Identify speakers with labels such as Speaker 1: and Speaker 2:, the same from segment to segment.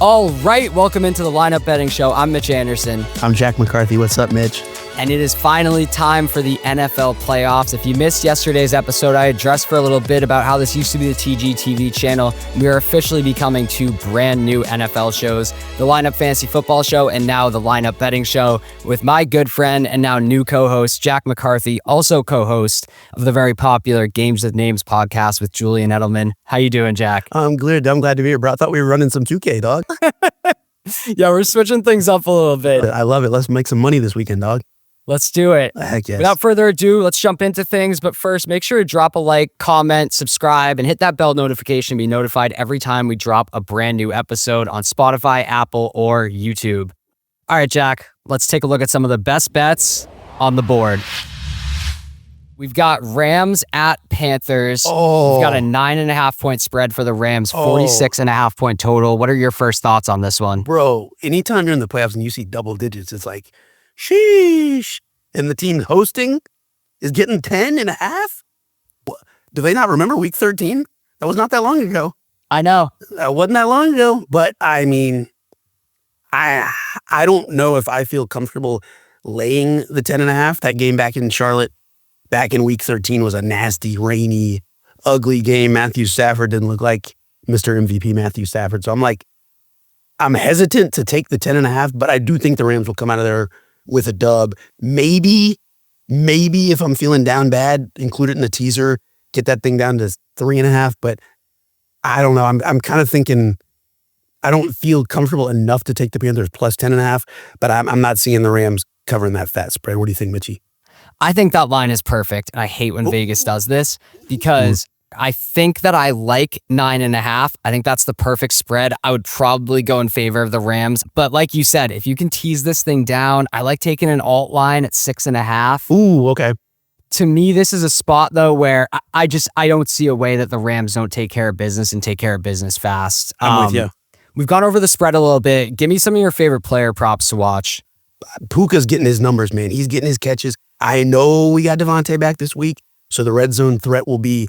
Speaker 1: All right, welcome into the Lineup Betting Show. I'm Mitch Anderson.
Speaker 2: I'm Jack McCarthy. What's up, Mitch?
Speaker 1: And it is finally time for the NFL playoffs. If you missed yesterday's episode, I addressed for a little bit about how this used to be the TGTV channel. We are officially becoming two brand new NFL shows, the Lineup Fantasy Football Show and now the Lineup Betting Show, with my good friend and now new co-host, Jack McCarthy, also co-host of the very popular Games with Names podcast with Julian Edelman. How you doing, Jack?
Speaker 2: I'm glad to be here, bro. I thought we were running some 2K, dog.
Speaker 1: Yeah, we're switching things up a little bit.
Speaker 2: I love it. Let's make some money this weekend, dog.
Speaker 1: Let's do it.
Speaker 2: Heck yes.
Speaker 1: Without further ado, let's jump into things. But first, make sure to drop a like, comment, subscribe, and hit that bell notification to be notified every time we drop a brand new episode on Spotify, Apple, or YouTube. All right, Jack, let's take a look at some of the best bets on the board. We've got Rams at Panthers. We've got a 9.5 point spread for the Rams, 46.5 point total. What are your first thoughts on this one?
Speaker 2: Bro, anytime you're in the playoffs and you see double digits, it's like, sheesh. And the team hosting is getting 10.5? Do they not remember week 13? That was not that long ago.
Speaker 1: I know.
Speaker 2: That wasn't that long ago. But I mean, I don't know if I feel comfortable laying the 10.5. That game back in Charlotte, back in week 13 was a nasty, rainy, ugly game. Matthew Stafford didn't look like Mr. MVP Matthew Stafford. So I'm hesitant to take the 10.5, but I do think the Rams will come out of there with a dub. Maybe if I'm feeling down bad, include it in the teaser, get that thing down to 3.5. But I don't know. I'm kind of thinking I don't feel comfortable enough to take the Panthers plus 10.5, but I'm not seeing the Rams covering that fat spread. What do you think, Mitchie?
Speaker 1: I think that line is perfect. And I hate when Vegas does this because I think that I like 9.5. I think that's the perfect spread. I would probably go in favor of the Rams. But like you said, if you can tease this thing down, I like taking an alt line at 6.5.
Speaker 2: Ooh, okay.
Speaker 1: To me, this is a spot, though, where I don't see a way that the Rams don't take care of business and take care of business fast.
Speaker 2: I'm with you.
Speaker 1: We've gone over the spread a little bit. Give me some of your favorite player props to watch.
Speaker 2: Puka's getting his numbers, man. He's getting his catches. I know we got Devontae back this week, so the red zone threat will be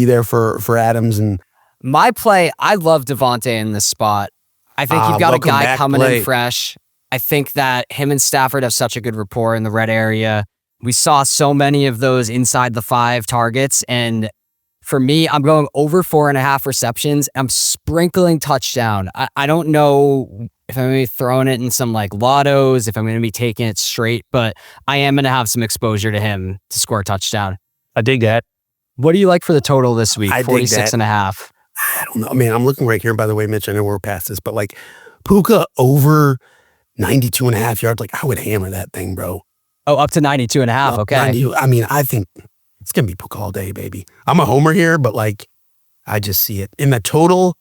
Speaker 2: there for Adams. And
Speaker 1: my play, I love Devontae in this spot. I think you've got a guy coming in fresh. I think that him and Stafford have such a good rapport in the red area. We saw so many of those inside the 5 targets, and for me, I'm going over 4.5 receptions. I'm sprinkling touchdown. I don't know if I'm going to be throwing it in some like lottos, if I'm going to be taking it straight, but I am going to have some exposure to him to score a touchdown.
Speaker 2: I dig that.
Speaker 1: What do you like for the total this week?
Speaker 2: I
Speaker 1: 46.5.
Speaker 2: I don't know, man. I'm looking right here, by the way, Mitch. I know we're past this, but like Puka over 92.5 yards, like I would hammer that thing, bro.
Speaker 1: Oh, up to 92.5. Okay.
Speaker 2: 90, I mean, I think it's going to be Puka all day, baby. I'm a homer here, but like I just see it. In the total,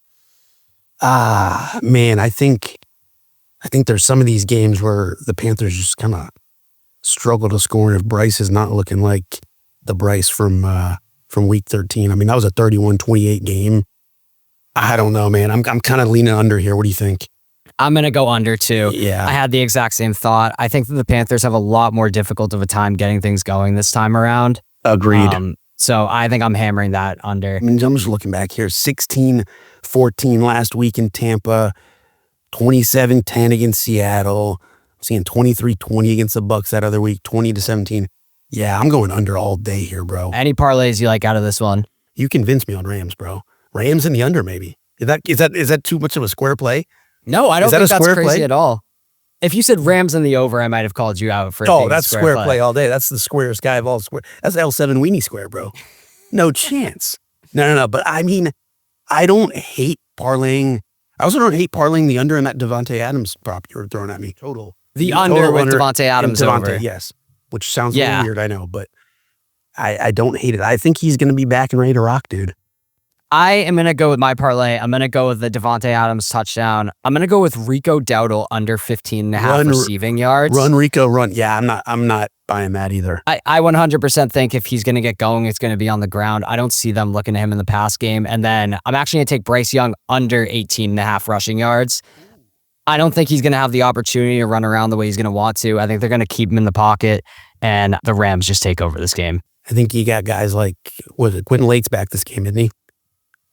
Speaker 2: man, I think there's some of these games where the Panthers just kind of struggle to score. And if Bryce is not looking like the Bryce from week 13, I mean, that was a 31-28 game. I don't know, man. I'm kind of leaning under here. What do you think?
Speaker 1: I'm going to go under too.
Speaker 2: Yeah.
Speaker 1: I had the exact same thought. I think that the Panthers have a lot more difficult of a time getting things going this time around.
Speaker 2: Agreed.
Speaker 1: So I think I'm hammering that under.
Speaker 2: I mean, I'm just looking back here. 16-14 last week in Tampa. 27-10 against Seattle. I'm seeing 23-20 against the Bucs that other week. 20-17. Yeah, I'm going under all day here, bro.
Speaker 1: Any parlays you like out of this one?
Speaker 2: You convinced me on Rams, bro. Rams in the under, maybe. Is that too much of a square play?
Speaker 1: No, I don't think that's crazy
Speaker 2: play?
Speaker 1: at all. If you said Rams in the over, I might have called you out for.
Speaker 2: Oh, that's square play all day. That's the squarest guy of all square. That's L7 Weenie Square, bro. No chance. No. But I mean, I don't hate parlaying. I also don't hate parlaying the under in that Devontae Adams prop you were throwing at me.
Speaker 1: The under with Devontae Adams over.
Speaker 2: Yes. Which sounds a little weird, I know, but I don't hate it. I think he's going to be back and ready to rock, dude.
Speaker 1: I am going to go with my parlay. I'm going to go with the Devontae Adams touchdown. I'm going to go with Rico Dowdle under 15.5 receiving yards.
Speaker 2: Run, Rico, run. Yeah, I'm not buying that either.
Speaker 1: I 100% think if he's going to get going, it's going to be on the ground. I don't see them looking at him in the pass game. And then I'm actually going to take Bryce Young under 18.5 rushing yards. I don't think he's going to have the opportunity to run around the way he's going to want to. I think they're going to keep him in the pocket, and the Rams just take over this game.
Speaker 2: I think you got guys like, Quentin Lake's back this game, isn't he?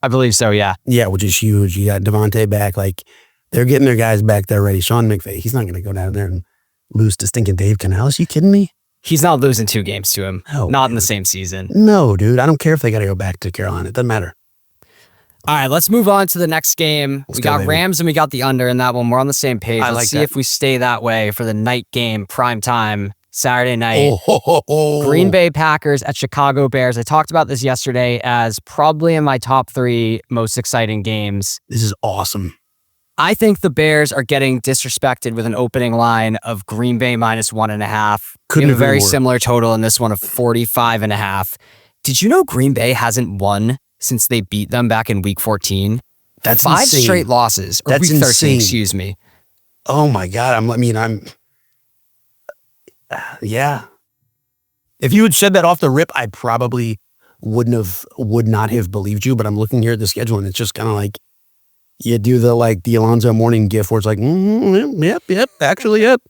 Speaker 1: I believe so, yeah.
Speaker 2: Yeah, which is huge. You got Devontae back. Like, They're getting their guys back there ready. Sean McVay, he's not going to go down there and lose to stinking Dave Canales. You kidding me?
Speaker 1: He's not losing 2 games to him.
Speaker 2: No,
Speaker 1: not
Speaker 2: dude.
Speaker 1: In the same season.
Speaker 2: No, dude. I don't care if they got to go back to Carolina. It doesn't matter.
Speaker 1: All right, let's move on to the next game. We got Rams and we got the under in that one. We're on the same page. Let's see if we stay that way for the night game, prime time, Saturday night. Green Bay Packers at Chicago Bears. I talked about this yesterday as probably in my top 3 most exciting games.
Speaker 2: This is awesome.
Speaker 1: I think the Bears are getting disrespected with an opening line of Green Bay -1.5.
Speaker 2: Couldn't
Speaker 1: have a very
Speaker 2: more.
Speaker 1: similar total in this one of 45.5. Did you know Green Bay hasn't won since they beat them back in week 14?
Speaker 2: That's
Speaker 1: 5
Speaker 2: insane.
Speaker 1: straight losses. Or
Speaker 2: That's
Speaker 1: week 13,
Speaker 2: insane.
Speaker 1: excuse me.
Speaker 2: Oh my God. Yeah. If you had said that off the rip, I probably would not have believed you, but I'm looking here at the schedule and it's just kind of like, you do the Alonzo Mourning gif where it's like, yep, actually, yep.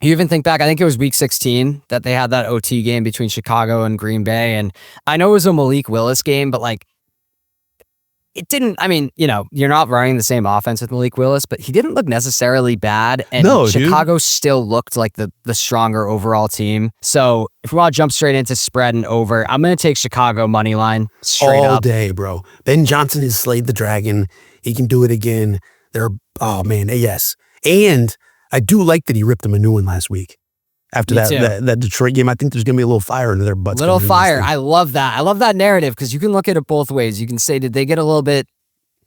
Speaker 1: You even think back, I think it was week 16 that they had that OT game between Chicago and Green Bay. And I know it was a Malik Willis game, but it didn't, you're not running the same offense with Malik Willis, but he didn't look necessarily bad. And
Speaker 2: No,
Speaker 1: Chicago still looked like the stronger overall team. So if we want to jump straight into spread and over, I'm going to take Chicago money line straight
Speaker 2: all
Speaker 1: up.
Speaker 2: day, bro. Ben Johnson has slayed the dragon. He can do it again. Yes. And I do like that he ripped them a new one last week. After that Detroit game, I think there's going to be a little fire into their butts.
Speaker 1: Little fire. I love that. I love that narrative because you can look at it both ways. You can say, did they get a little bit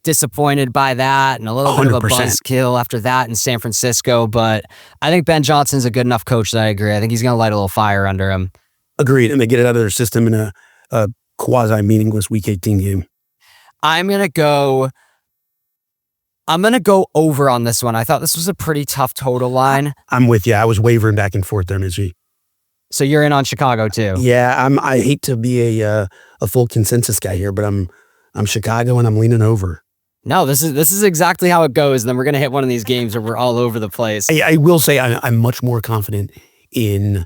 Speaker 1: disappointed by that and a little bit of a
Speaker 2: 100%.
Speaker 1: buzzkill after that in San Francisco? But I think Ben Johnson's a good enough coach that I agree. I think he's going to light a little fire under him.
Speaker 2: Agreed. And they get it out of their system in a quasi-meaningless Week 18 game.
Speaker 1: I'm going to go over on this one. I thought this was a pretty tough total line.
Speaker 2: I'm with you. I was wavering back and forth there, Mitchie.
Speaker 1: So you're in on Chicago too.
Speaker 2: Yeah, I hate to be a full consensus guy here, but I'm Chicago and I'm leaning over.
Speaker 1: No, this is exactly how it goes. And then we're gonna hit one of these games where we're all over the place.
Speaker 2: I will say I'm much more confident in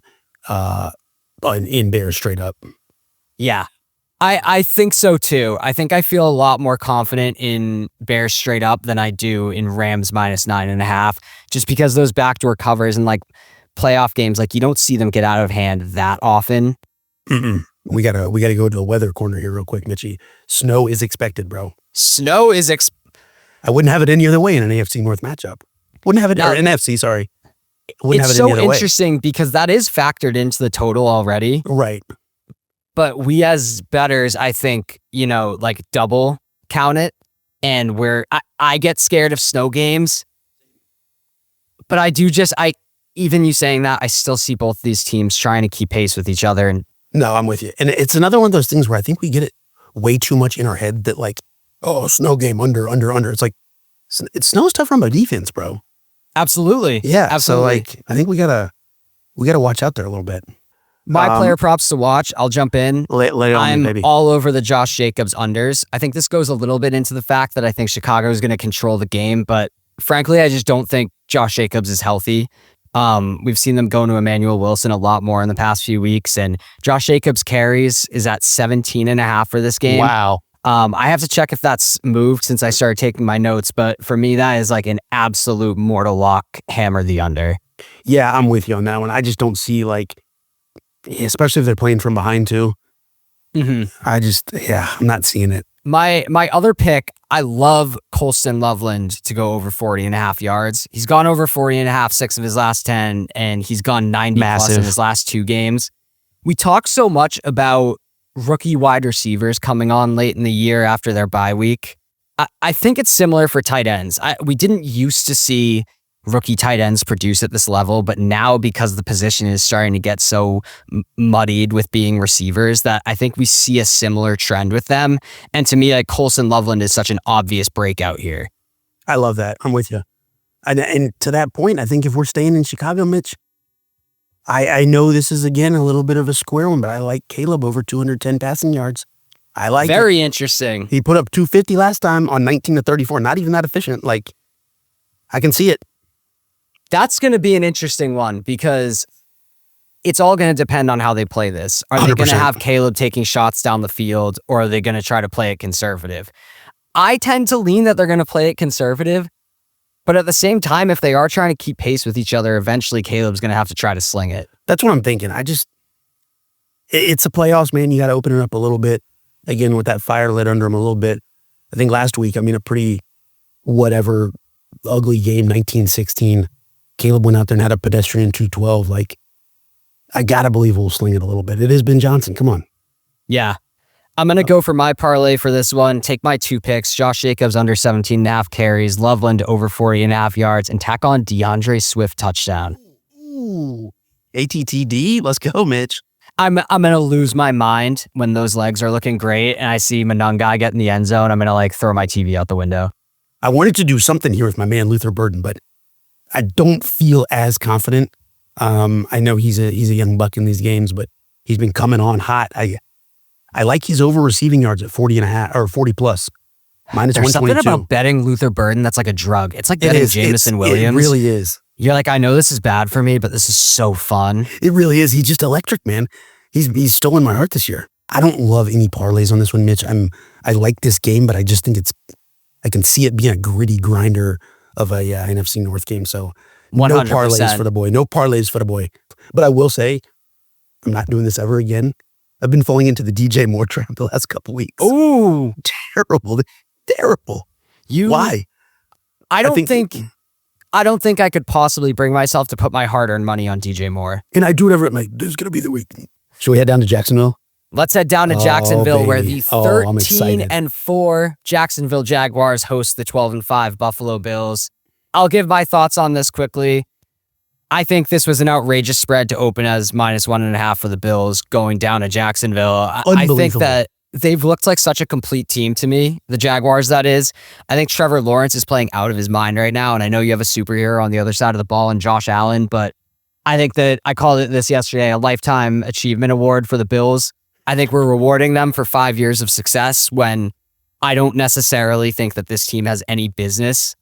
Speaker 2: Bears straight up.
Speaker 1: Yeah. I think so too. I think I feel a lot more confident in Bears straight up than I do in Rams -9.5, just because those backdoor covers and playoff games, you don't see them get out of hand that often.
Speaker 2: Mm-mm. We gotta go to the weather corner here real quick, Mitchie. Snow is expected, bro.
Speaker 1: Snow is
Speaker 2: I wouldn't have it any other way in an AFC North matchup. Wouldn't have it or NFC, sorry. Wouldn't
Speaker 1: it's
Speaker 2: have it any
Speaker 1: so
Speaker 2: other
Speaker 1: interesting because that is factored into the total already.
Speaker 2: Right.
Speaker 1: But we as bettors, I think, double count it. And I get scared of snow games. But even you saying that, I still see both these teams trying to keep pace with each other. And
Speaker 2: no, I'm with you. And it's another one of those things where I think we get it way too much in our head that snow game, under. It's it snows tough from a defense, bro.
Speaker 1: Absolutely.
Speaker 2: Yeah.
Speaker 1: Absolutely.
Speaker 2: So I think we gotta watch out there a little bit.
Speaker 1: My player props to watch. I'll jump in.
Speaker 2: Lay it on
Speaker 1: I'm
Speaker 2: me, baby.
Speaker 1: all over the Josh Jacobs unders. I think this goes a little bit into the fact that I think Chicago is going to control the game, but frankly, I just don't think Josh Jacobs is healthy. We've seen them go to Emmanuel Wilson a lot more in the past few weeks, and Josh Jacobs carries is at 17.5 for this game.
Speaker 2: Wow.
Speaker 1: I have to check if that's moved since I started taking my notes, but for me, that is an absolute mortal lock, hammer the under.
Speaker 2: Yeah, I'm with you on that one. I just don't see especially if they're playing from behind too.
Speaker 1: Mm-hmm.
Speaker 2: I'm not seeing it.
Speaker 1: My other pick, I love Colston Loveland to go over 40.5 yards. He's gone over 40.5, 6 of his last 10, and he's gone 90 plus in his last 2 games. We talk so much about rookie wide receivers coming on late in the year after their bye week. I think it's similar for tight ends. We didn't used to see rookie tight ends produce at this level, but now because the position is starting to get so muddied with being receivers that I think we see a similar trend with them. And to me, Colston Loveland is such an obvious breakout here.
Speaker 2: I love that. I'm with you. And to that point, I think if we're staying in Chicago, Mitch, I know this is, again, a little bit of a square one, but I like Caleb over 210 passing yards. I like it.
Speaker 1: Very interesting.
Speaker 2: He put up 250 last time on 19 to 34. Not even that efficient. I can see it.
Speaker 1: That's going to be an interesting one because it's all going to depend on how they play this. Are they going to have Caleb taking shots down the field, or are they going to try to play it conservative? I tend to lean that they're going to play it conservative, But at the same time, if they are trying to keep pace with each other, eventually Caleb's going to have to try to sling it.
Speaker 2: That's what I'm thinking. It's the playoffs, man. You got to open it up a little bit. Again, with that fire lit under him a little bit. I think last week, a pretty whatever ugly game, 19-16. Caleb went out there and had a pedestrian 212. Like, I got to believe we'll sling it a little bit. It is Ben Johnson. Come on.
Speaker 1: Yeah. I'm going to go for my parlay for this one. Take my 2 picks. Josh Jacobs under 17.5 carries. Loveland over 40.5 yards. And tack on DeAndre Swift touchdown.
Speaker 2: Ooh. ATTD. Let's go, Mitch.
Speaker 1: I'm going to lose my mind when those legs are looking great and I see Monangai get in the end zone. I'm going to throw my TV out the window.
Speaker 2: I wanted to do something here with my man Luther Burden, but I don't feel as confident. I know he's a young buck in these games, but he's been coming on hot. I like his over receiving yards at 40.5 or 40 plus. Minus
Speaker 1: There's
Speaker 2: 122.
Speaker 1: something about betting Luther Burden that's like a drug. It's like betting Jameson Williams.
Speaker 2: It really is.
Speaker 1: You're like, I know this is bad for me, but this is so fun.
Speaker 2: It really is. He's just electric, man. He's stolen my heart this year. I don't love any parlays on this one, Mitch. I like this game, but I just think I can see it being a gritty grinder of a NFC North game. So
Speaker 1: 100%.
Speaker 2: No parlays for the boy. No parlays for the boy. But I will say, I'm not doing this ever again. I've been falling into the DJ Moore trap the last couple weeks.
Speaker 1: Ooh.
Speaker 2: Terrible. Why?
Speaker 1: I don't think I could possibly bring myself to put my hard-earned money on DJ Moore.
Speaker 2: And I do it every night. This is going to be the week. Should we head down to Jacksonville?
Speaker 1: Let's head down to Jacksonville, where the
Speaker 2: I'm excited.
Speaker 1: 13-4 Jacksonville Jaguars host the 12-5 Buffalo Bills. I'll give my thoughts on this quickly. I think this was an outrageous spread to open as minus 1.5 for the Bills going down to Jacksonville. I think that they've looked like such a complete team to me, the Jaguars, that is. I think Trevor Lawrence is playing out of his mind right now, and I know you have a superhero on the other side of the ball in Josh Allen, but I think that I called it this yesterday, a Lifetime Achievement Award for the Bills. I think we're rewarding them for 5 years of success when I don't necessarily think that this team has any business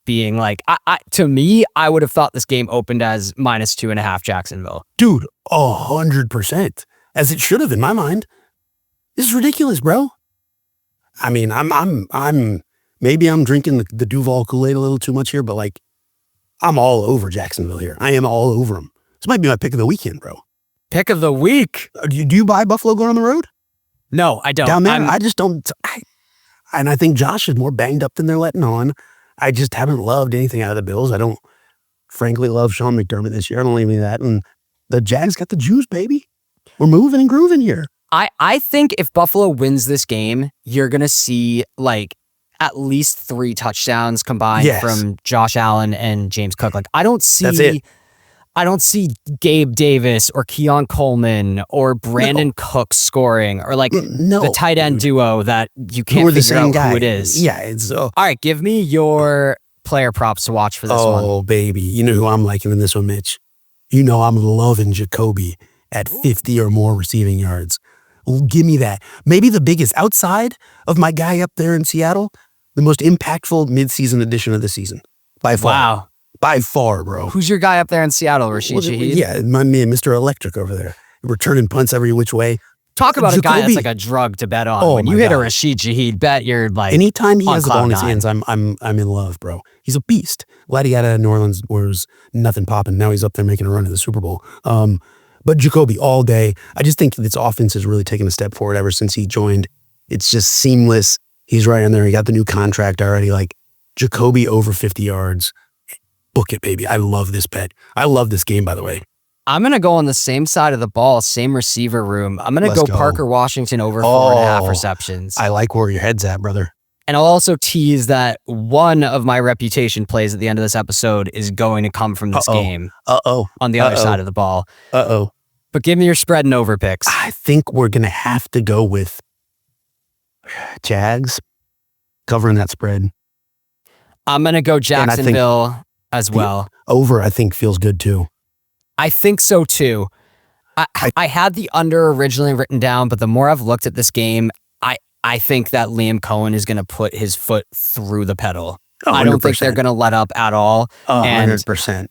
Speaker 1: being like, to me, I would have thought this game opened as minus 2.5 Jacksonville.
Speaker 2: Dude, 100%. As it should have in my mind. This is ridiculous, bro. I mean, maybe I'm drinking the Duval Kool-Aid a little too much here, but I'm all over Jacksonville here. I am all over them. This might be my pick of the weekend, bro.
Speaker 1: Pick of the week.
Speaker 2: Do you buy Buffalo going on the road?
Speaker 1: No, I don't.
Speaker 2: Down there, I just don't. And I think Josh is more banged up than they're letting on. I just haven't loved anything out of the Bills. I don't, frankly, love Sean McDermott this year. I don't leave me that. And the Jags got the juice, baby. We're moving and grooving here.
Speaker 1: I think if Buffalo wins this game, you're going to see at least 3 touchdowns combined from Josh Allen and James Cook. I don't see
Speaker 2: That's it.
Speaker 1: I don't see Gabe Davis or Keon Coleman or Brandon Cook scoring or the tight end duo that you can't figure out who it is.
Speaker 2: Yeah, it's
Speaker 1: all right, give me your player props to watch for this one.
Speaker 2: Oh, baby. You know who I'm liking in this one, Mitch? You know I'm loving Jacoby at 50 or more receiving yards. Give me that. Maybe the biggest outside of my guy up there in Seattle, the most impactful midseason addition of the season. By far.
Speaker 1: Wow.
Speaker 2: By far, bro.
Speaker 1: Who's your guy up there in Seattle, Rashid Shaheed?
Speaker 2: Yeah, my man, Mr. Electric over there. Returning punts every which way.
Speaker 1: Talk about a guy that's like a drug to bet on. When you hit a Rashid Shaheed bet, you're
Speaker 2: anytime he has the ball in his hands, I'm in love, bro. He's a beast. Glad he got out of New Orleans where there's nothing popping. Now he's up there making a run to the Super Bowl. But Jacoby all day. I just think this offense has really taken a step forward ever since he joined. It's just seamless. He's right in there. He got the new contract already. Jacoby over 50 yards. Book it, baby. I love this bet. I love this game, by the way.
Speaker 1: I'm going to go on the same side of the ball, same receiver room. I'm going to go Parker Washington over 4.5 receptions.
Speaker 2: I like where your head's at, brother.
Speaker 1: And I'll also tease that one of my reputation plays at the end of this episode is going to come from this game. On the other side of the ball. But give me your spread and over picks.
Speaker 2: I think we're going to have to go with Jags covering that spread.
Speaker 1: I'm going to go Jacksonville as well.
Speaker 2: Over, I think, feels good too.
Speaker 1: I think so too. I had the under originally written down, but the more I've looked at this game, I think that Liam Cohen is going to put his foot through the pedal.
Speaker 2: 100%.
Speaker 1: I don't think they're going to let up at all.
Speaker 2: 100%.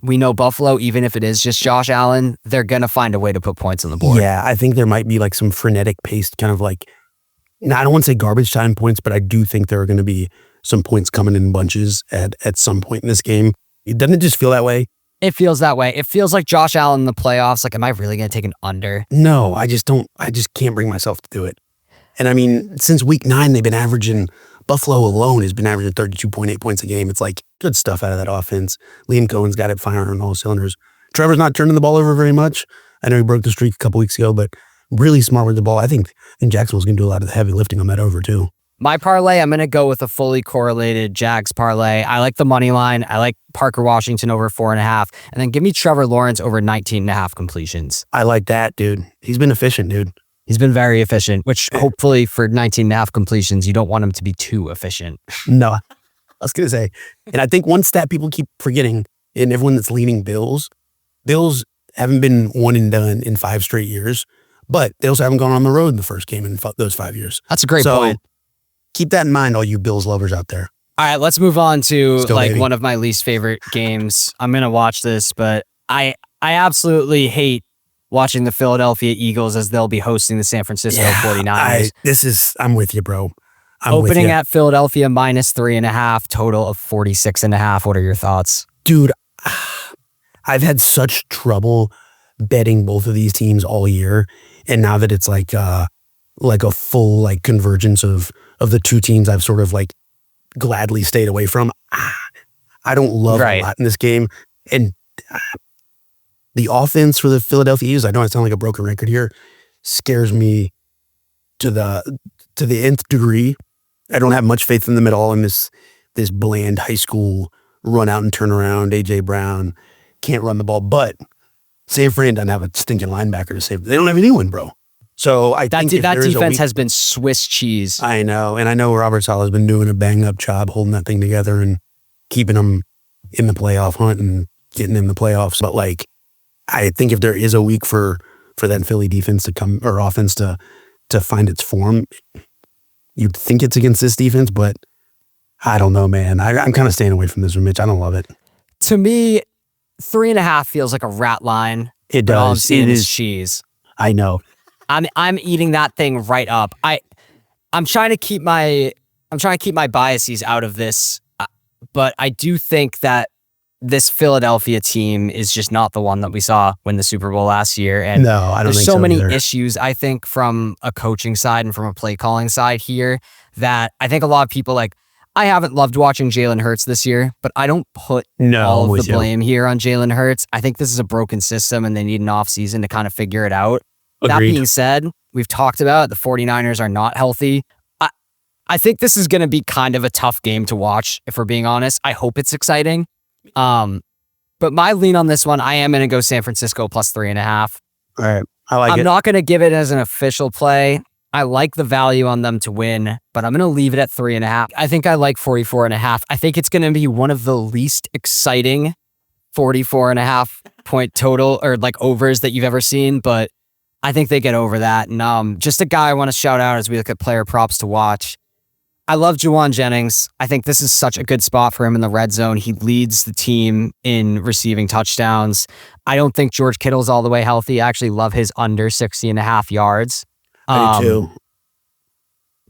Speaker 1: We know Buffalo, even if it is just Josh Allen, they're going to find a way to put points on the board.
Speaker 2: Yeah, I think there might be some frenetic paced kind of I don't want to say garbage time points, but I do think there are going to be some points coming in bunches at some point in this game. Doesn't it just feel that way?
Speaker 1: It feels that way. It feels like Josh Allen in the playoffs. Like, am I really going to take an under?
Speaker 2: No, I just can't bring myself to do it. And I mean, since week 9, they've been averaging, Buffalo alone has been averaging 32.8 points a game. It's like good stuff out of that offense. Liam Cohen's got it firing on all cylinders. Trevor's not turning the ball over very much. I know he broke the streak a couple weeks ago, but really smart with the ball. I think Jacksonville's going to do a lot of the heavy lifting on that over too.
Speaker 1: My parlay, I'm going to go with a fully correlated Jags parlay. I like the money line. I like Parker Washington over 4.5. And then give me Trevor Lawrence over 19.5 completions.
Speaker 2: I like that, dude. He's been efficient, dude.
Speaker 1: He's been very efficient, which hopefully for 19.5 completions, you don't want him to be too efficient.
Speaker 2: No, I was going to say. And I think one stat people keep forgetting, and everyone that's leaning Bills haven't been one and done in 5 straight years, but they also haven't gone on the road in the first game in those 5 years.
Speaker 1: That's a great point.
Speaker 2: Keep that in mind, all you Bills lovers out there.
Speaker 1: All right, let's move on to one of my least favorite games. I'm going to watch this, but I absolutely hate watching the Philadelphia Eagles as they'll be hosting the San Francisco 49ers.
Speaker 2: I'm with you, bro.
Speaker 1: Opening at Philadelphia minus 3.5, total of 46.5. What are your thoughts?
Speaker 2: Dude, I've had such trouble betting both of these teams all year. And now that it's like a full like convergence of the two teams I've sort of like gladly stayed away from. I don't love a lot in this game. And the offense for the Philadelphia Eagles, I know I sound like a broken record here, scares me to the nth degree. I don't have much faith in them at all in this bland high school run out and turn around. AJ Brown can't run the ball, but San Fran doesn't have a stinking linebacker to save. They don't have anyone, bro. So I think that
Speaker 1: defense has been Swiss cheese.
Speaker 2: I know. And I know Robert Saleh's been doing a bang-up job holding that thing together and keeping them in the playoff hunt and getting in the playoffs. But like, I think if there is a week for that Philly defense to come, or offense to find its form, you'd think it's against this defense, but I don't know, man. I'm kind of staying away from this one, Mitch. I don't love it.
Speaker 1: To me, 3.5 feels like a rat line.
Speaker 2: It does.
Speaker 1: All I'm seeing is cheese.
Speaker 2: I know.
Speaker 1: I'm eating that thing right up. I'm trying to keep my biases out of this, but I do think that this Philadelphia team is just not the one that we saw win the Super Bowl last year. And
Speaker 2: no, I don't think so.
Speaker 1: There's so many
Speaker 2: either.
Speaker 1: issues, I think, from a coaching side and from a play calling side here that I think a lot of people I haven't loved watching Jalen Hurts this year, but I don't put all of the blame here on Jalen Hurts. I think this is a broken system and they need an offseason to kind of figure it out.
Speaker 2: Agreed.
Speaker 1: That being said, we've talked about it. The 49ers are not healthy. I think this is going to be kind of a tough game to watch, if we're being honest. I hope it's exciting. But my lean on this one, I am going to go San Francisco plus 3.5.
Speaker 2: All right. I like it.
Speaker 1: I'm not going to give it as an official play. I like the value on them to win, but I'm going to leave it at 3.5. I think I like 44.5. I think it's going to be one of the least exciting 44.5 point total or overs that you've ever seen, but I think they get over that. And just a guy I want to shout out as we look at player props to watch. I love Juwan Jennings. I think this is such a good spot for him in the red zone. He leads the team in receiving touchdowns. I don't think George Kittle's all the way healthy. I actually love his under 60.5 yards.
Speaker 2: I do too.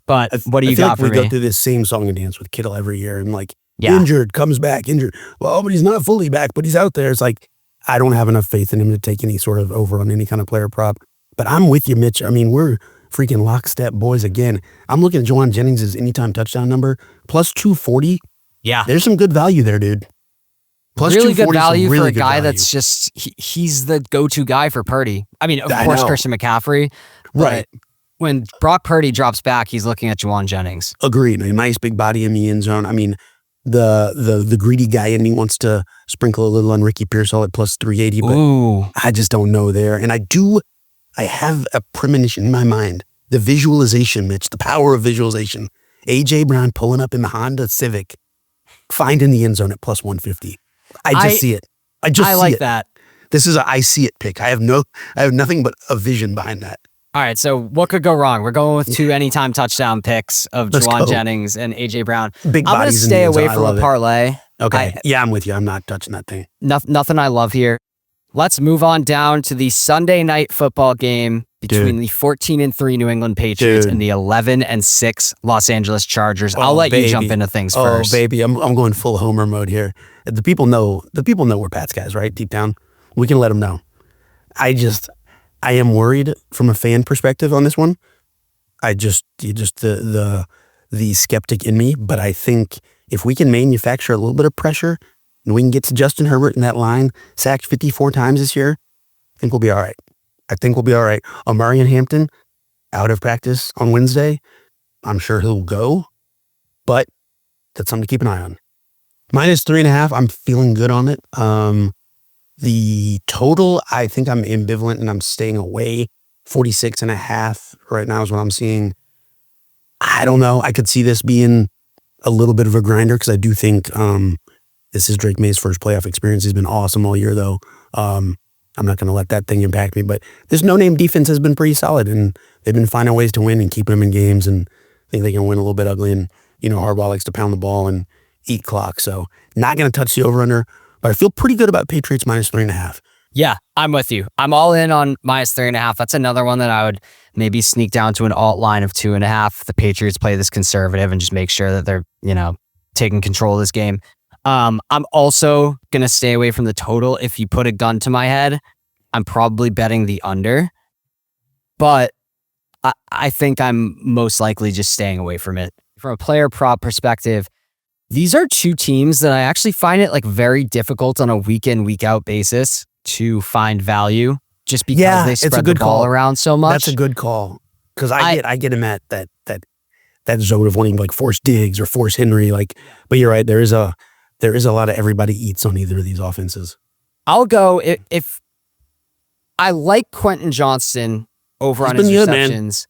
Speaker 1: But what do you got for me?
Speaker 2: We go through this same song and dance with Kittle every year and injured, comes back, injured. Well, but he's not fully back, but he's out there. It's I don't have enough faith in him to take any sort of over on any kind of player prop. But I'm with you, Mitch. I mean, we're freaking lockstep boys again. I'm looking at Juwan Jennings' anytime touchdown number, plus 240.
Speaker 1: Yeah.
Speaker 2: There's some good value there, dude.
Speaker 1: Plus really good value for a guy that's just, he's the go-to guy for Purdy. I mean, of course, Christian McCaffrey.
Speaker 2: Right.
Speaker 1: When Brock Purdy drops back, he's looking at Juwan Jennings.
Speaker 2: Agreed. A nice big body in the end zone. I mean, the greedy guy and he wants to sprinkle a little on Ricky Pearsall at plus 380, but I just don't know there. And I have a premonition in my mind. The visualization, Mitch, the power of visualization. AJ Brown pulling up in the Honda Civic, finding the end zone at plus 150. I just see it. I like
Speaker 1: that.
Speaker 2: This is I see it pick. I have nothing but a vision behind that.
Speaker 1: All right, so what could go wrong? We're going with 2 anytime touchdown picks of Juwan Jennings and AJ Brown.
Speaker 2: Big
Speaker 1: I'm going to stay away from a parlay.
Speaker 2: Okay. I'm with you. I'm not touching that thing.
Speaker 1: Nothing I love here. Let's move on down to the Sunday night football game between the 14-3 New England Patriots and the 11-6 Los Angeles Chargers. I'll let you jump into things first.
Speaker 2: Oh, baby, I'm going full homer mode here. The people know we're Pats guys, right? Deep down. We can let them know. I am worried from a fan perspective on this one. The skeptic in me, but I think if we can manufacture a little bit of pressure and we can get to Justin Herbert in that line, sacked 54 times this year, I think we'll be all right. Amari and Hampton out of practice on Wednesday. I'm sure he'll go, but that's something to keep an eye on. -3.5, I'm feeling good on it. The total, I think I'm ambivalent and I'm staying away. 46.5 right now is what I'm seeing. I don't know. I could see this being a little bit of a grinder because I do think this is Drake May's first playoff experience. He's been awesome all year, though. I'm not going to let that thing impact me. But this no-name defense has been pretty solid, and they've been finding ways to win and keeping them in games. And I think they can win a little bit ugly. And, Harbaugh likes to pound the ball and eat clock. So not going to touch the over-under. But I feel pretty good about Patriots -3.5.
Speaker 1: Yeah, I'm with you. I'm all in on -3.5. That's another one that I would maybe sneak down to an alt line of 2.5. The Patriots play this conservative and just make sure that they're, taking control of this game. I'm also going to stay away from the total. If you put a gun to my head, I'm probably betting the under. But I think I'm most likely just staying away from it. From a player prop perspective, these are two teams that I actually find it very difficult on a week in, week out basis to find value just because they spread the ball around so much.
Speaker 2: That's a good call. Because I get him at that zone of wanting force Diggs or force Henry. But you're right, there is a lot of everybody eats on either of these offenses.
Speaker 1: I'll go if I like Quentin Johnston over on his receptions.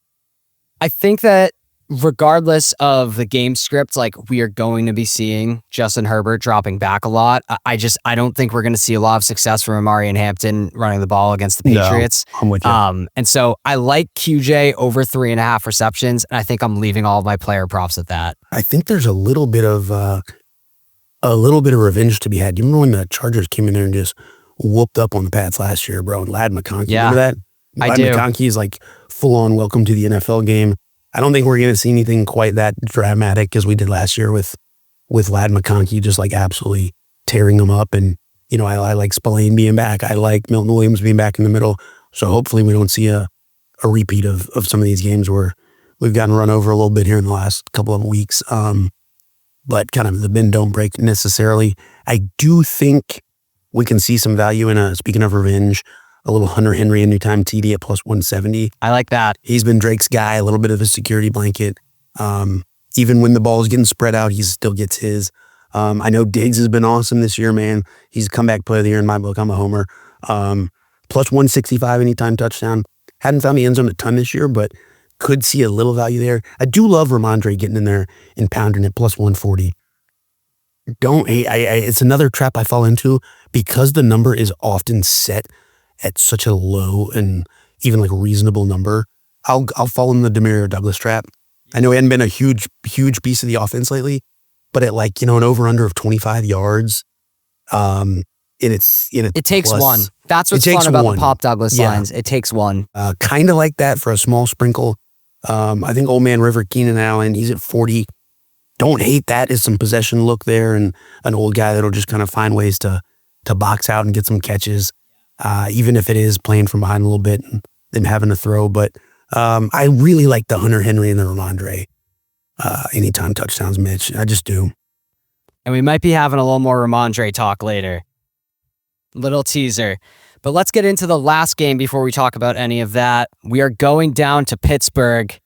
Speaker 1: I think that regardless of the game script, we are going to be seeing Justin Herbert dropping back a lot. I don't think we're going to see a lot of success from Amari and Hampton running the ball against the Patriots.
Speaker 2: No, I'm with you.
Speaker 1: And so I like QJ over 3.5 receptions, and I think I'm leaving all of my player props at that.
Speaker 2: I think there's a little bit of revenge to be had. You remember when the Chargers came in there and just whooped up on the Pats last year, bro? And Ladd McConkey, remember that?
Speaker 1: I do.
Speaker 2: McConkey is full on welcome to the NFL game. I don't think we're going to see anything quite that dramatic as we did last year with Ladd McConkey just absolutely tearing them up. And, I like Spillane being back. I like Milton Williams being back in the middle. So hopefully we don't see a repeat of some of these games where we've gotten run over a little bit here in the last couple of weeks. But kind of the bend don't break necessarily. I do think we can see some value in speaking of revenge, a little Hunter Henry anytime TD at +170.
Speaker 1: I like that.
Speaker 2: He's been Drake's guy, a little bit of a security blanket. Even when the ball is getting spread out, he still gets his. I know Diggs has been awesome this year, man. He's comeback player of the year in my book. I'm a homer. +165 anytime touchdown. Hadn't found the end zone a ton this year, but could see a little value there. I do love Ramondre getting in there and pounding it +140. Don't hate. It's another trap I fall into because the number is often set at such a low and even reasonable number. I'll fall in the Demario Douglas trap. I know he hadn't been a huge piece of the offense lately, but at an over-under of 25 yards, it
Speaker 1: takes one. That's what's fun about the Pop Douglas lines. It takes one.
Speaker 2: Kind of like that for a small sprinkle. I think old man River Keenan Allen, he's at 40. Don't hate that. Is some possession look there and an old guy that'll just kind of find ways to box out and get some catches. Even if it is playing from behind a little bit and them having to throw. But I really like the Hunter Henry and the Ramondre anytime touchdowns, Mitch. I just do.
Speaker 1: And we might be having a little more Ramondre talk later. Little teaser. But let's get into the last game before we talk about any of that. We are going down to Pittsburgh,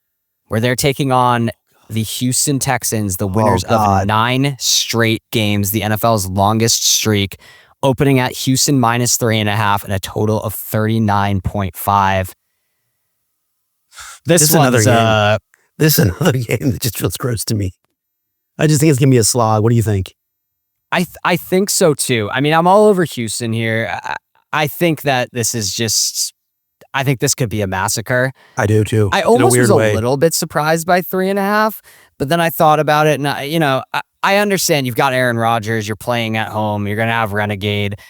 Speaker 1: where they're taking on the Houston Texans, the winners of 9 straight games, the NFL's longest streak, opening at Houston -3.5 and a total of 39.5. This is another game.
Speaker 2: This is another game that just feels gross to me. I just think it's going to be a slog. What do you think?
Speaker 1: I think so too. I mean, I'm all over Houston here. I think that this is just, I think this could be a massacre.
Speaker 2: I do too.
Speaker 1: I almost was a little bit surprised by 3.5, but then I thought about it and I understand you've got Aaron Rodgers, you're playing at home, you're going to have Renegade.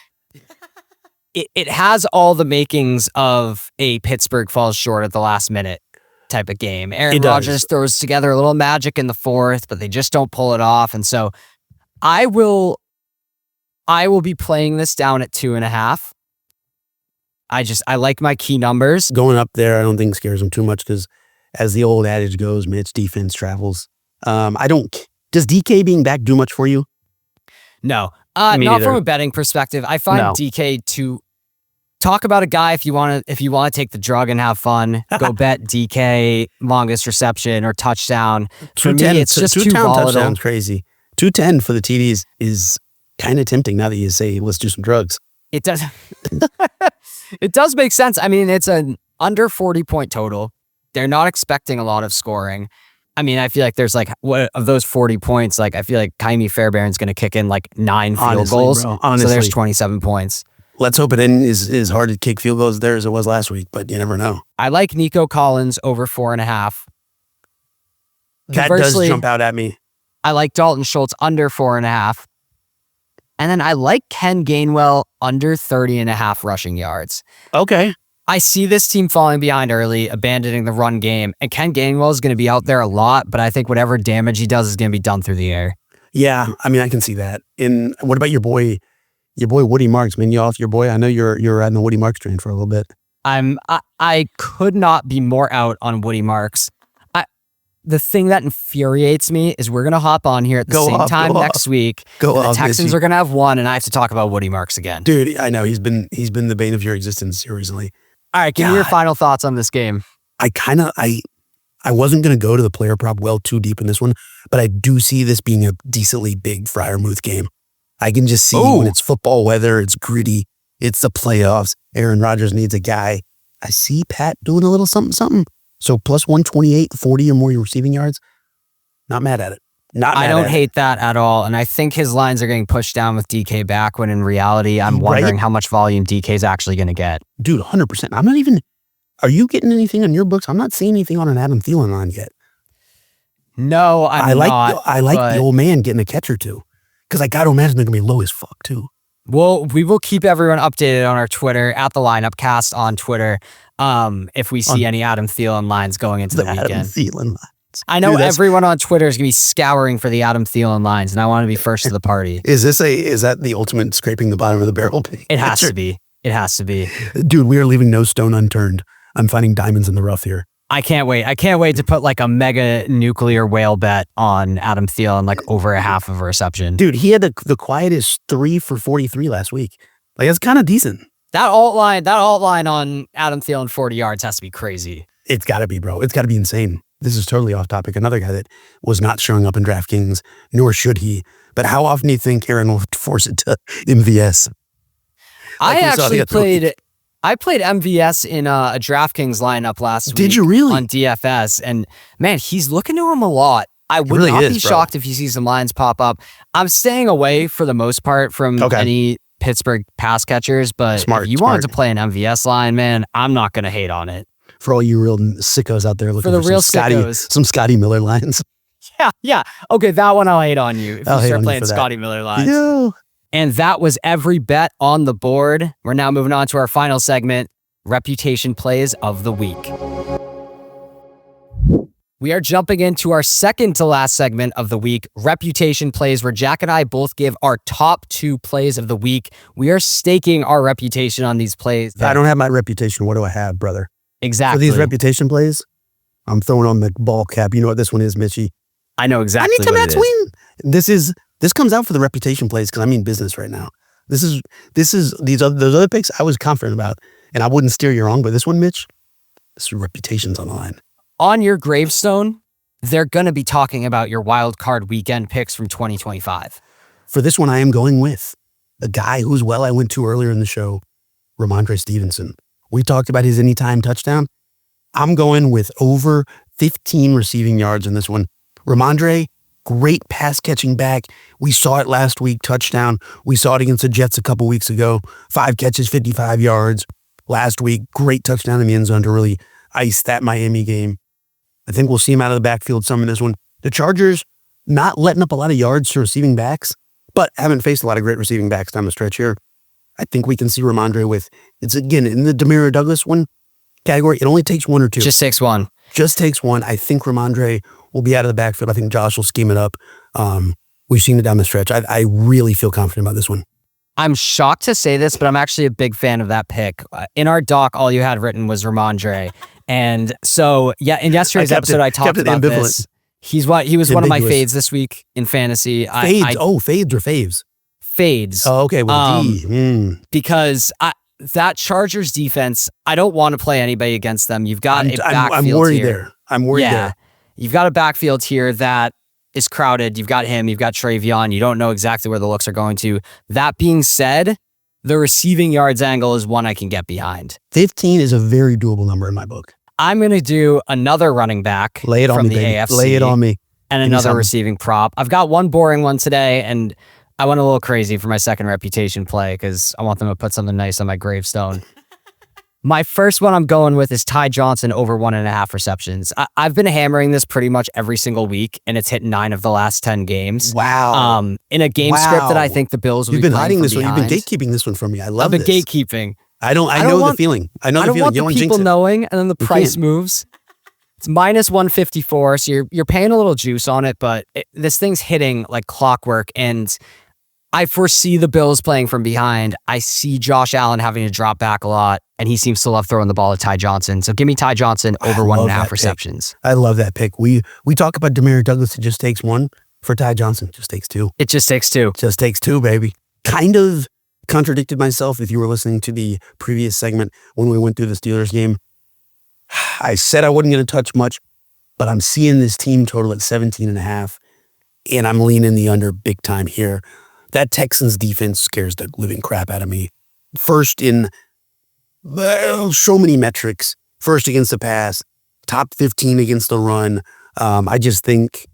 Speaker 1: it has all the makings of a Pittsburgh falls short at the last minute type of game. Aaron Rodgers throws together a little magic in the fourth, but they just don't pull it off. And so I will be playing this down at 2.5. I like my key numbers.
Speaker 2: Going up there, I don't think scares them too much because as the old adage goes, Mitch, defense travels. Does DK being back do much for you?
Speaker 1: No, not from a betting perspective. I find DK to talk about a guy if you want to take the drug and have fun. Go bet DK longest reception or touchdown. For me, it's just too volatile.
Speaker 2: Touchdowns crazy. 210 for the TDs is kind of tempting now that you say let's do some drugs.
Speaker 1: It does. It does make sense. I mean, it's an under 40-point total. They're not expecting a lot of scoring. I mean, I feel like there's of those 40 points, I feel like Kaimi Fairbairn's going to kick in 9 field goals.
Speaker 2: Bro, honestly.
Speaker 1: So there's 27 points.
Speaker 2: Let's hope it isn't as hard to kick field goals there as it was last week, but you never know.
Speaker 1: I like Nico Collins over 4.5.
Speaker 2: That does jump out at me.
Speaker 1: I like Dalton Schultz under 4.5. And then I like Ken Gainwell under 30.5 rushing yards.
Speaker 2: Okay.
Speaker 1: I see this team falling behind early, abandoning the run game, and Ken Gainwell is going to be out there a lot, but I think whatever damage he does is going to be done through the air.
Speaker 2: Yeah, I mean, I can see that. And what about your boy Woody Marks? Man, you off your boy? I know you're riding the Woody Marks train for a little bit.
Speaker 1: I could not be more out on Woody Marks. The thing that infuriates me is we're going to hop on here at the same time next week. The Texans are going to have won, and I have to talk about Woody Marks again.
Speaker 2: Dude, I know. He's been the bane of your existence here recently.
Speaker 1: All right, give me your final thoughts on this game.
Speaker 2: I wasn't going to go to the player prop well too deep in this one, but I do see this being a decently big Freiermuth game. I can just see when it's football weather, it's gritty, it's the playoffs. Aaron Rodgers needs a guy. I see Pat doing a little something. So plus 128, 40 or more receiving yards. Not mad at it.
Speaker 1: I don't hate that at all. And I think his lines are getting pushed down with DK back when in reality, I'm wondering how much volume DK is actually going to get.
Speaker 2: Dude, 100%. Are you getting anything on your books? I'm not seeing anything on an Adam Thielen line yet.
Speaker 1: No, I
Speaker 2: like the old man getting a catch or two. Because I got to imagine they're going to be low as fuck too.
Speaker 1: Well, we will keep everyone updated on our Twitter, at the Lineup Cast on Twitter, if we see any Adam Thielen lines going into the weekend.
Speaker 2: Adam Thielen lines.
Speaker 1: I know everyone on Twitter is going to be scouring for the Adam Thielen lines, and I want to be first to the party.
Speaker 2: Is that the ultimate scraping the bottom of the barrel?
Speaker 1: It has to be. It has to be.
Speaker 2: Dude, we are leaving no stone unturned. I'm finding diamonds in the rough here.
Speaker 1: I can't wait. I can't wait to put a mega nuclear whale bet on Adam Thielen, over a half of a reception.
Speaker 2: Dude, he had the quietest 3 for 43 last week. That's kind of decent.
Speaker 1: That alt line on Adam Thielen 40 yards has to be crazy.
Speaker 2: It's got to be, bro. It's got to be insane. This is totally off topic. Another guy that was not showing up in DraftKings, nor should he. But how often do you think Aaron will force it to MVS?
Speaker 1: I played MVS in a DraftKings lineup last week.
Speaker 2: Did you really?
Speaker 1: On DFS. And man, he's looking to him a lot. I would not be shocked if you see some lines pop up. I'm staying away for the most part from any Pittsburgh pass catchers, but if you wanted to play an MVS line, man, I'm not going to hate on it.
Speaker 2: For all you real sickos out there looking for some Scotty Miller lines.
Speaker 1: Yeah. Okay, that one I'll hate on you if you start playing Scotty Miller lines.
Speaker 2: Yeah.
Speaker 1: And that was every bet on the board. We're now moving on to our final segment, Reputation Plays of the Week. We are jumping into our second to last segment of the week, Reputation Plays, where Jack and I both give our top 2 plays of the week. We are staking our reputation on these plays.
Speaker 2: If I don't have my reputation, what do I have, brother?
Speaker 1: Exactly.
Speaker 2: For these reputation plays, I'm throwing on the ball cap. You know what this one is, Mitchie?
Speaker 1: I know exactly
Speaker 2: what it is. This comes out for the reputation plays because I mean business right now. Those other picks I was confident about, and I wouldn't steer you wrong. But this one, Mitch, this reputation's on the line.
Speaker 1: On your gravestone, they're going to be talking about your Wildcard Weekend picks from 2025.
Speaker 2: For this one, I am going with a guy whose I went to earlier in the show, Ramondre Stevenson. We talked about his anytime touchdown. I'm going with over 15 receiving yards in this one. Ramondre, great pass catching back. We saw it last week, touchdown. We saw it against the Jets a couple weeks ago. 5 catches, 55 yards. Last week, great touchdown in the end zone to really ice that Miami game. I think we'll see him out of the backfield some in this one. The Chargers not letting up a lot of yards to receiving backs, but haven't faced a lot of great receiving backs down the stretch here. I think we can see Ramondre with, it's again, in the Demario Douglas one category, it only takes one or two.
Speaker 1: Just takes one.
Speaker 2: Just takes one. I think Ramondre will be out of the backfield. I think Josh will scheme it up. We've seen it down the stretch. I really feel confident about this one.
Speaker 1: I'm shocked to say this, but I'm actually a big fan of that pick. In our doc, all you had written was Ramondre. And so, yeah, in yesterday's episode, I talked about this. He was one of my fades this week in fantasy.
Speaker 2: Fades? Fades or faves?
Speaker 1: Fades.
Speaker 2: Oh, okay. Well,
Speaker 1: because that Chargers defense, I don't want to play anybody against them. You've got a backfield
Speaker 2: I'm worried
Speaker 1: here.
Speaker 2: there. I'm worried there.
Speaker 1: You've got a backfield here that is crowded. You've got him. You've got Travion. You don't know exactly where the looks are going to. That being said, the receiving yards angle is one I can get behind.
Speaker 2: 15 is a very doable number in my book.
Speaker 1: I'm going to do another running back
Speaker 2: Lay it on
Speaker 1: from
Speaker 2: me,
Speaker 1: the
Speaker 2: baby.
Speaker 1: AFC.
Speaker 2: Lay it on me.
Speaker 1: And another receiving prop. I've got one boring one today, and I went a little crazy for my second reputation play because I want them to put something nice on my gravestone. My first one I'm going with is Ty Johnson over 1.5 receptions. I've been hammering this pretty much every single week, and it's hit 9 of the last 10 games.
Speaker 2: Wow.
Speaker 1: In a game script that I think the Bills will be playing.
Speaker 2: You've been hiding this one.
Speaker 1: Behind.
Speaker 2: You've been gatekeeping this one from me. I love this.
Speaker 1: I've been gatekeeping.
Speaker 2: I know the feeling. I know the feeling.
Speaker 1: I don't want the people knowing, and then the price moves. It's minus 154, so you're paying a little juice on it, but this thing's hitting like clockwork, and I foresee the Bills playing from behind. I see Josh Allen having to drop back a lot, and he seems to love throwing the ball at Ty Johnson. So give me Ty Johnson over 1.5 receptions.
Speaker 2: I love that pick. We talk about Demario Douglas. It just takes one. For Ty Johnson, it just takes two.
Speaker 1: It just takes two.
Speaker 2: Just takes two, baby. Kind of contradicted myself if you were listening to the previous segment when we went through the Steelers game. I said I wasn't going to touch much, but I'm seeing this team total at 17.5, and I'm leaning the under big time here. That Texans defense scares the living crap out of me. First in so many metrics. First against the pass, top 15 against the run. I just think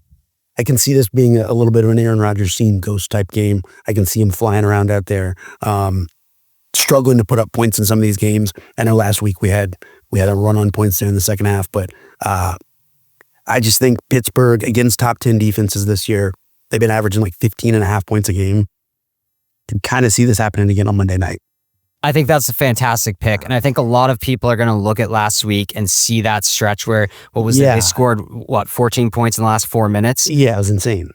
Speaker 2: I can see this being a little bit of an Aaron Rodgers scene ghost type game. I can see him flying around out there, struggling to put up points in some of these games. I know last week we had a run on points there in the second half, but I just think Pittsburgh against top 10 defenses this year, they've been averaging like 15.5 points a game. Can kind of see this happening again on Monday night.
Speaker 1: I think that's a fantastic pick. And I think a lot of people are going to look at last week and see that stretch where, they scored, 14 points in the last 4 minutes?
Speaker 2: Yeah, it was insane.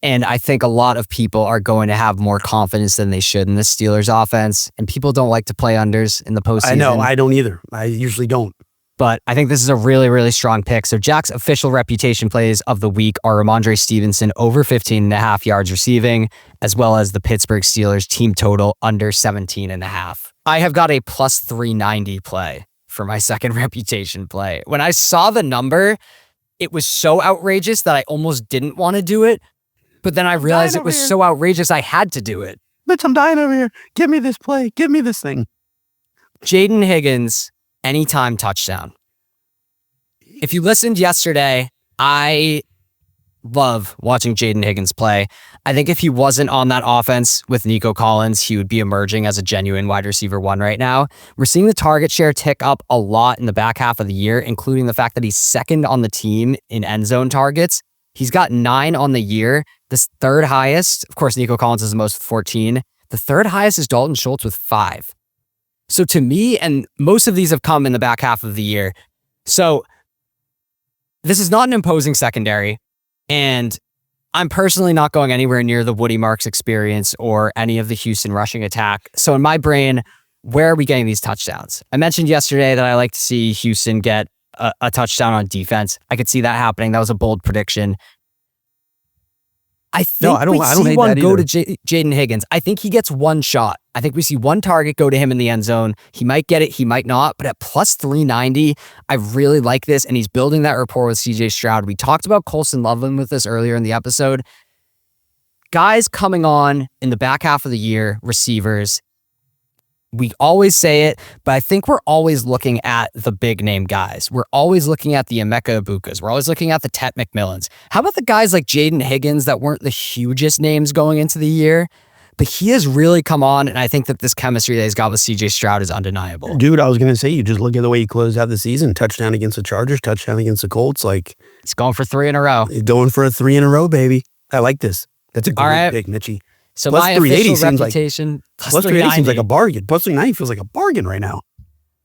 Speaker 1: And I think a lot of people are going to have more confidence than they should in the Steelers offense. And people don't like to play unders in the postseason.
Speaker 2: I know, I don't either. I usually don't.
Speaker 1: But I think this is a really, really strong pick. So Jack's official reputation plays of the week are Ramondre Stevenson over 15.5 yards receiving, as well as the Pittsburgh Steelers team total under 17.5. I have got a plus 390 play for my second reputation play. When I saw the number, it was so outrageous that I almost didn't want to do it. But then I realized it was so outrageous I had to do it.
Speaker 2: Mitch, I'm dying over here. Give me this play. Give me this thing.
Speaker 1: Jaden Higgins, anytime touchdown. If you listened yesterday, I love watching Jaden Higgins play. I think if he wasn't on that offense with Nico Collins, he would be emerging as a genuine wide receiver 1 right now. We're seeing the target share tick up a lot in the back half of the year, including the fact that he's second on the team in end zone targets. He's got 9 on the year. This third highest, of course, Nico Collins is the most with 14. The third highest is Dalton Schultz with 5. So to me, and most of these have come in the back half of the year. So this is not an imposing secondary. And I'm personally not going anywhere near the Woody Marks experience or any of the Houston rushing attack. So in my brain, where are we getting these touchdowns? I mentioned yesterday that I like to see Houston get a touchdown on defense. I could see that happening. That was a bold prediction. I think we see one go to Jaden Higgins. I think he gets one shot. I think we see one target go to him in the end zone. He might get it, he might not, but at plus 390, I really like this, and he's building that rapport with CJ Stroud. We talked about Colson Loveland with this earlier in the episode. Guys coming on in the back half of the year, receivers, we always say it, but I think we're always looking at the big name guys. We're always looking at the Emeka Ibukas. We're always looking at the Tet McMillans. How about the guys like Jaden Higgins that weren't the hugest names going into the year? But he has really come on, and I think that this chemistry that he's got with CJ Stroud is undeniable.
Speaker 2: Dude, I was going to say, you just look at the way he closed out the season. Touchdown against the Chargers, touchdown against the Colts.
Speaker 1: He's going for 3 in a row.
Speaker 2: He's going for a 3 in a row, baby. I like this. That's a great pick, Mitchie.
Speaker 1: So
Speaker 2: plus
Speaker 1: my
Speaker 2: 380
Speaker 1: official
Speaker 2: seems
Speaker 1: reputation,
Speaker 2: like, plus 380 seems like a bargain. Plus 390 feels like a bargain right now.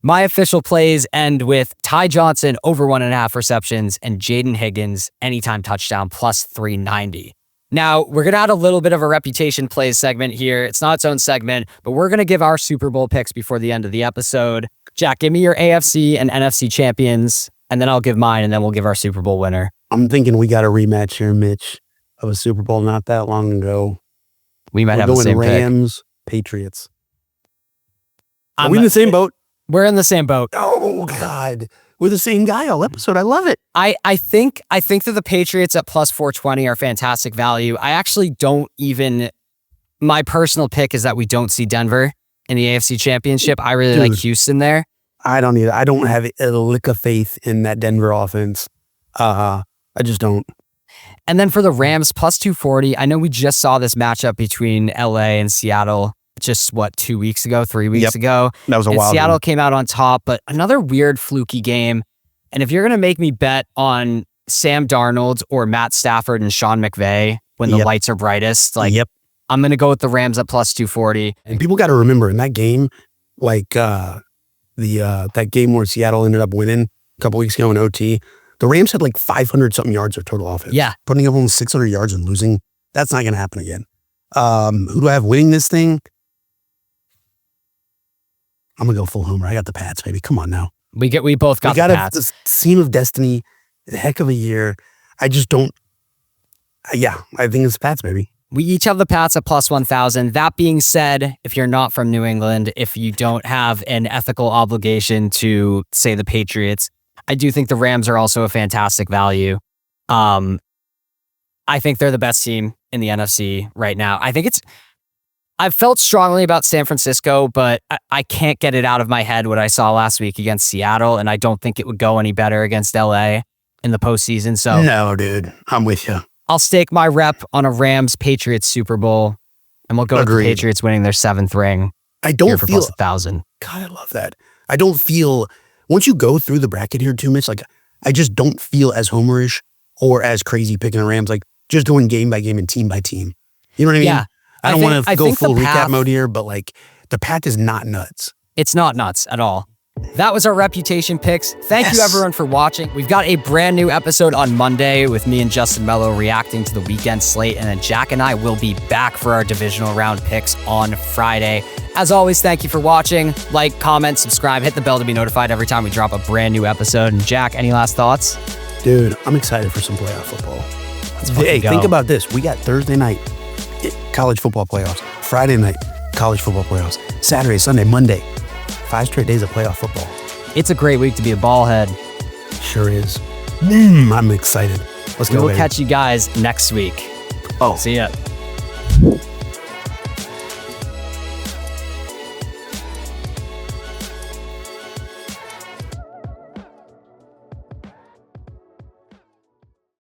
Speaker 1: My official plays end with Ty Johnson over 1.5 receptions and Jaden Higgins anytime touchdown plus 390. Now, we're going to add a little bit of a reputation plays segment here. It's not its own segment, but we're going to give our Super Bowl picks before the end of the episode. Jack, give me your AFC and NFC champions, and then I'll give mine, and then we'll give our Super Bowl winner.
Speaker 2: I'm thinking we got a rematch here, Mitch, of a Super Bowl not that long ago.
Speaker 1: We might have the same
Speaker 2: Rams, Patriots. Are
Speaker 1: pick.
Speaker 2: we in the same boat?
Speaker 1: We're in the same boat.
Speaker 2: Oh, God. We're the same guy all episode. I love it.
Speaker 1: I think that the Patriots at plus 420 are fantastic value. I actually don't even... My personal pick is that we don't see Denver in the AFC Championship. I really like Houston there.
Speaker 2: I don't either. I don't have a lick of faith in that Denver offense. I just don't.
Speaker 1: And then for the Rams, plus 240. I know we just saw this matchup between LA and Seattle just, 3 weeks ago?
Speaker 2: That was a wild
Speaker 1: Seattle
Speaker 2: one.
Speaker 1: came out on top, but another weird fluky game. And if you're going to make me bet on Sam Darnold or Matt Stafford and Sean McVay when the lights are brightest, I'm going to go with the Rams at plus 240.
Speaker 2: And people got to remember in that game, that game where Seattle ended up winning a couple weeks ago in OT, the Rams had 500-something yards of total offense.
Speaker 1: Yeah.
Speaker 2: Putting up almost 600 yards and losing, that's not going to happen again. Who do I have winning this thing? I'm going to go full homer. I got the Pats, baby. Come on now.
Speaker 1: We both got the Pats.
Speaker 2: This team of destiny, a heck of a year. I just don't. I think it's Pats, baby.
Speaker 1: We each have the Pats at plus 1,000. That being said, if you're not from New England, if you don't have an ethical obligation to say the Patriots, I do think the Rams are also a fantastic value. I think they're the best team in the NFC right now. I've felt strongly about San Francisco, but I can't get it out of my head what I saw last week against Seattle, and I don't think it would go any better against LA in the postseason. So
Speaker 2: no, dude, I'm with you.
Speaker 1: I'll stake my rep on a Rams-Patriots Super Bowl, and we'll go with the Patriots winning their 7th ring.
Speaker 2: I don't feel
Speaker 1: plus 1,000.
Speaker 2: God, I love that. I don't feel once you go through the bracket here too much. I just don't feel as homerish or as crazy picking the Rams. Just going game by game and team by team. You know what I mean?
Speaker 1: Yeah.
Speaker 2: I don't want to go full recap mode here, but the path is not nuts.
Speaker 1: It's not nuts at all. That was our reputation picks. Thank you everyone for watching. We've got a brand new episode on Monday with me and Justin Mello reacting to the weekend slate. And then Jack and I will be back for our divisional round picks on Friday. As always, thank you for watching. Like, comment, subscribe, hit the bell to be notified every time we drop a brand new episode. And Jack, any last thoughts?
Speaker 2: Dude, I'm excited for some playoff football. Hey, think about this. We got Thursday night college football playoffs, Friday night college football playoffs, Saturday, Sunday, Monday. 5 straight days of playoff football.
Speaker 1: It's a great week to be a ball head.
Speaker 2: Sure is. I'm excited. Let's go.
Speaker 1: We'll catch you guys next week.
Speaker 2: Oh,
Speaker 1: see ya.